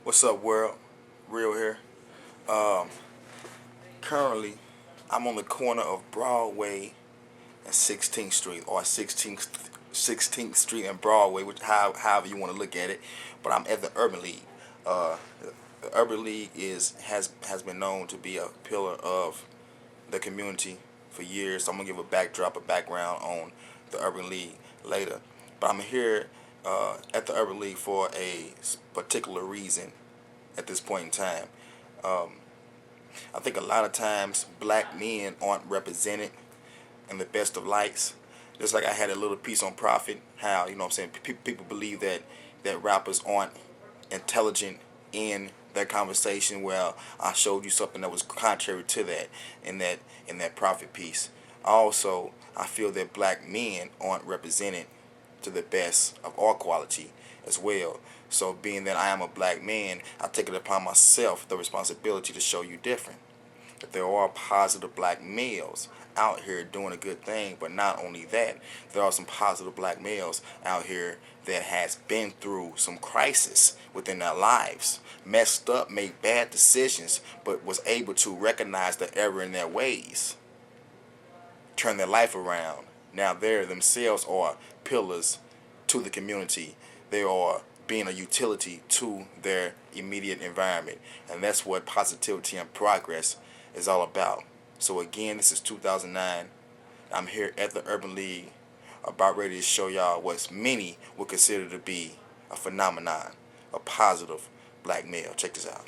What's up, world? Real here. Um, Currently, I'm on the corner of Broadway and 16th Street, or 16th Street and Broadway, however you want to look at it. But I'm at the Urban League. The Urban League has been known to be a pillar of the community for years. So I'm gonna give a background on the Urban League later. But I'm here at the Urban League for a particular reason at this point in time. Um, I think a lot of times black men aren't represented in the best of lights. Just like I had a little piece on Prophet, how, you know what I'm saying, people believe that rappers aren't intelligent in their conversation. Well, I showed you something that was contrary to that in that Prophet piece. Also, I feel that black men aren't represented to the best of our quality as well. So being that I am a black man, I take it upon myself the responsibility to show you different. That there are positive black males out here doing a good thing, but not only that, there are some positive black males out here that has been through some crisis within their lives, messed up, made bad decisions, but was able to recognize the error in their ways, turn their life around. Now they themselves are pillars to the community. They are being a utility to their immediate environment. And that's what positivity and progress is all about. So again, this is 2009. I'm here at the Urban League, about ready to show y'all what many would consider to be a phenomenon, a positive black male. Check this out.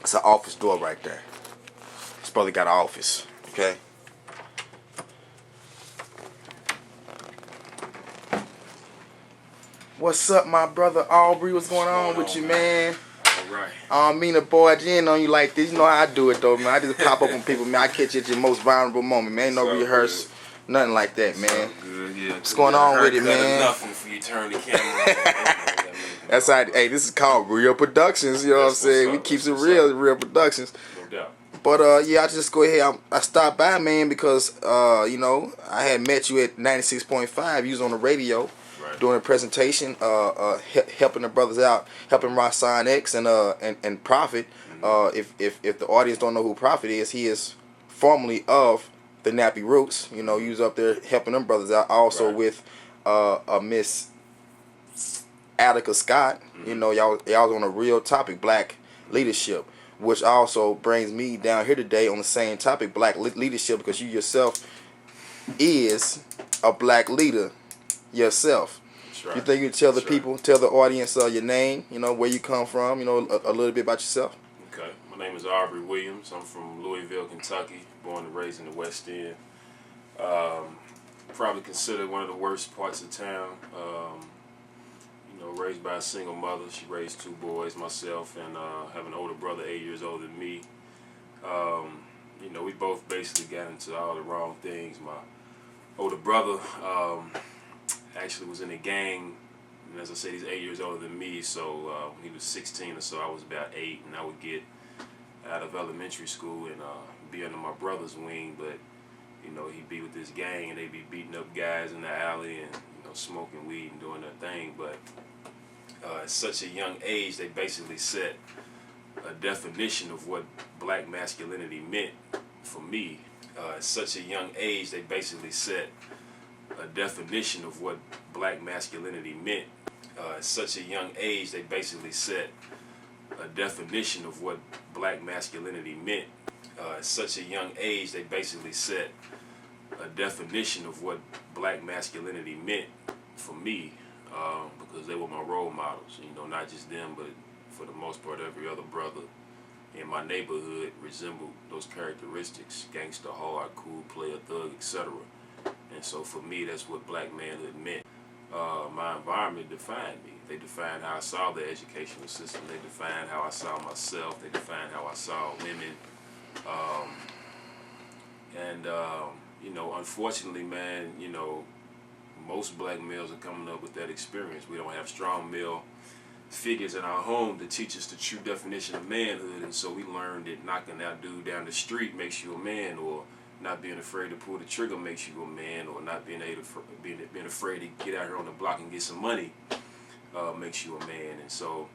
It's an office door right there. It's probably got an office. Okay. What's up, my brother Aubrey? What's going on with you, man? All right. I don't mean to barge in on you like this. You know how I do it, though, man. I just pop up on people, man. I catch you at your most vulnerable moment, man. Ain't no rehearse, nothing like that, man. Good, yeah. What's going on with it, man? Nothing for you turn the camera on. That's how. Hey, this is called Real Productions. You know what I'm saying? We keep it real, Real Productions. No doubt. But yeah, I just go ahead. I stopped by, man, because I had met you at 96.5. You was on the radio. Right. Doing a presentation, helping the brothers out, helping Rasan X and Prophet. If the audience don't know who Prophet is, he is formerly of the Nappy Roots. You know, he was up there helping them brothers out. Also Right. with Miss Attica Scott. You know, y'all was on a real topic, black leadership, which also brings me down here today on the same topic, black leadership, because you yourself is a black leader yourself. Right. You think you tell the That's people, tell the audience your name, you know, where you come from, you know, a little bit about yourself? Okay. My name is Aubrey Williams. I'm from Louisville, Kentucky, born and raised in the West End. Probably considered one of the worst parts of town. Raised by a single mother. She raised two boys, myself, and have an older brother, 8 years older than me. We both basically got into all the wrong things. My older brother actually was in a gang, and as I said, he's 8 years older than me, so when he was 16 or so, I was about 8, and I would get out of elementary school and be under my brother's wing, but he'd be with this gang, and they'd be beating up guys in the alley and smoking weed and doing their thing. But at such a young age, they basically set a definition of what black masculinity meant for me. At such a young age, they basically set a definition of what black masculinity meant. At such a young age, they basically set a definition of what black masculinity meant. At such a young age, they basically set a definition of what black masculinity meant for me, because they were my role models. Not just them, but for the most part, every other brother in my neighborhood resembled those characteristics: gangster, hard, cool, player, thug, etc. And so for me, that's what black manhood meant. My environment defined me. They defined how I saw the educational system. They defined how I saw myself. They defined how I saw women. Unfortunately, man, most black males are coming up with that experience. We don't have strong male figures in our home to teach us the true definition of manhood, and so we learned that knocking that dude down the street makes you a man, or not being afraid to pull the trigger makes you a man, or not being afraid to get out here on the block and get some money makes you a man. And so,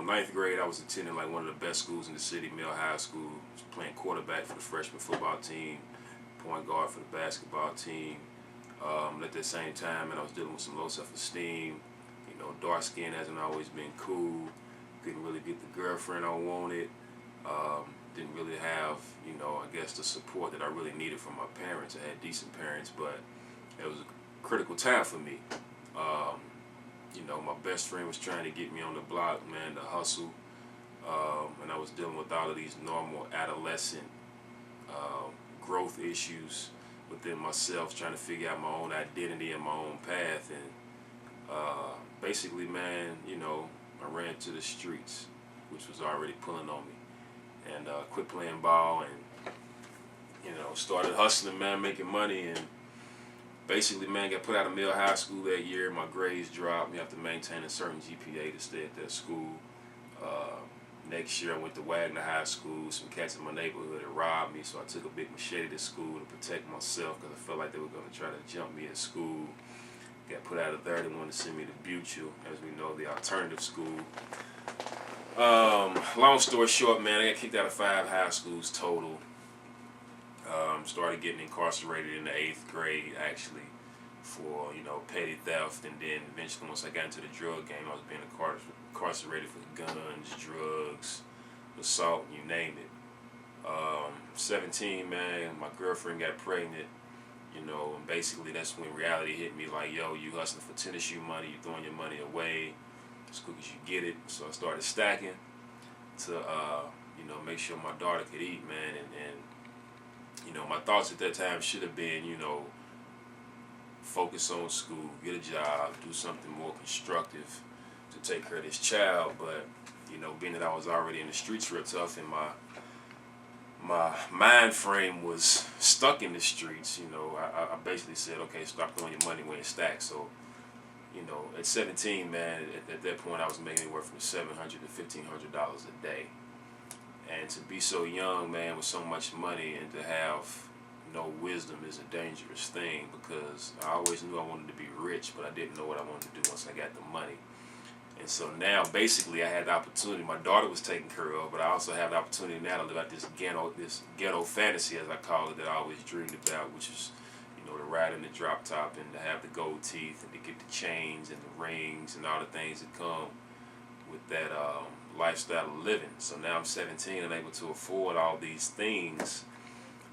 ninth grade, I was attending like one of the best schools in the city, Mill High School. I was playing quarterback for the freshman football team, point guard for the basketball team. At the same time, and I was dealing with some low self-esteem. Dark skin hasn't always been cool. Couldn't really get the girlfriend I wanted. Didn't really have, I guess the support that I really needed from my parents. I had decent parents, but it was a critical time for me. My best friend was trying to get me on the block, man, to hustle. And I was dealing with all of these normal adolescent growth issues within myself, trying to figure out my own identity and my own path. And basically, man, I ran to the streets, which was already pulling on me. And quit playing ball and, started hustling, man, making money. And basically, man, got put out of Mill High School that year. My grades dropped. You have to maintain a certain GPA to stay at that school. Next year, I went to Wagner High School. Some cats in my neighborhood had robbed me, so I took a big machete to school to protect myself because I felt like they were going to try to jump me at school. Got put out of there. They wanted to send me to Butyl, as we know, the alternative school. Long story short, man, I got kicked out of 5 high schools total. Started getting incarcerated in the 8th grade, actually, for, petty theft. And then eventually, once I got into the drug game, I was being incarcerated for guns, drugs, assault, you name it. 17, man, my girlfriend got pregnant. And basically that's when reality hit me, like, yo, you hustling for tennis shoe money, you throwing your money away as quick as you get it. So I started stacking to, make sure my daughter could eat, man. And my thoughts at that time should have been, focus on school, get a job, do something more constructive to take care of this child. But, being that I was already in the streets real tough and my mind frame was stuck in the streets, I basically said, okay, stop throwing your money when it's stacked. So, at 17, man, at that point I was making anywhere from $700 to $1,500 a day. And to be so young, man, with so much money and to have no wisdom is a dangerous thing, because I always knew I wanted to be rich, but I didn't know what I wanted to do once I got the money. And so now, basically, I had the opportunity. My daughter was taken care of, but I also have the opportunity now to live out this ghetto fantasy, as I call it, that I always dreamed about, which is, to ride in the drop top and to have the gold teeth and to get the chains and the rings and all the things that come with that lifestyle of living. So now I'm 17 and able to afford all these things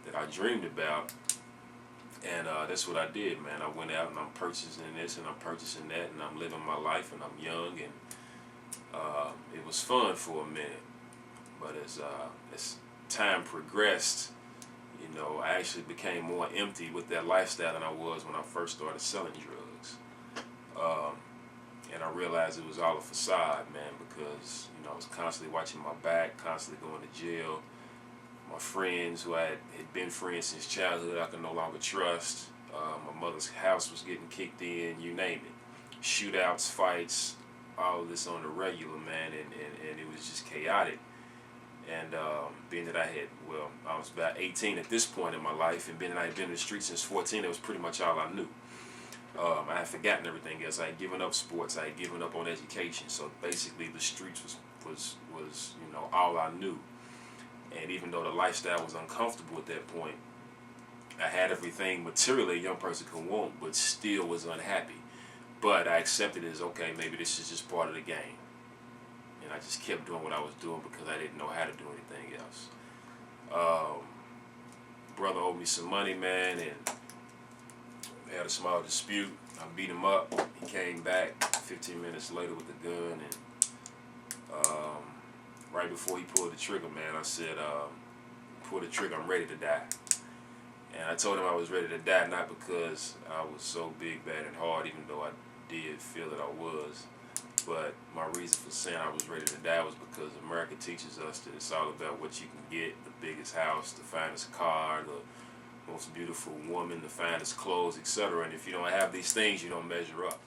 that I dreamed about. And that's what I did, man. I went out and I'm purchasing this and I'm purchasing that and I'm living my life and I'm young, and it was fun for a minute. But as time progressed, I actually became more empty with that lifestyle than I was when I first started selling drugs. And I realized it was all a facade, man, because, I was constantly watching my back, constantly going to jail. My friends who I had been friends since childhood, I could no longer trust. My mother's house was getting kicked in, you name it. Shootouts, fights, all of this on the regular, man, and it was just chaotic. And being that I was about 18 at this point in my life, and being that I had been in the streets since 14, that was pretty much all I knew. I had forgotten everything else. I had given up sports. I had given up on education. So basically, the streets was all I knew. And even though the lifestyle was uncomfortable at that point, I had everything materially a young person could want, but still was unhappy. But I accepted it as, okay, maybe this is just part of the game. And I just kept doing what I was doing because I didn't know how to do anything else. Brother owed me some money, man, and we had a small dispute. I beat him up. He came back 15 minutes later with a gun, and right before he pulled the trigger, man, I said, pull the trigger, I'm ready to die. And I told him I was ready to die, not because I was so big, bad, and hard, even though I did feel that I was. But my reason for saying I was ready to die was because America teaches us that it's all about what you can get, the biggest house, the finest car, the most beautiful woman, the finest clothes, etc. And if you don't have these things, you don't measure up.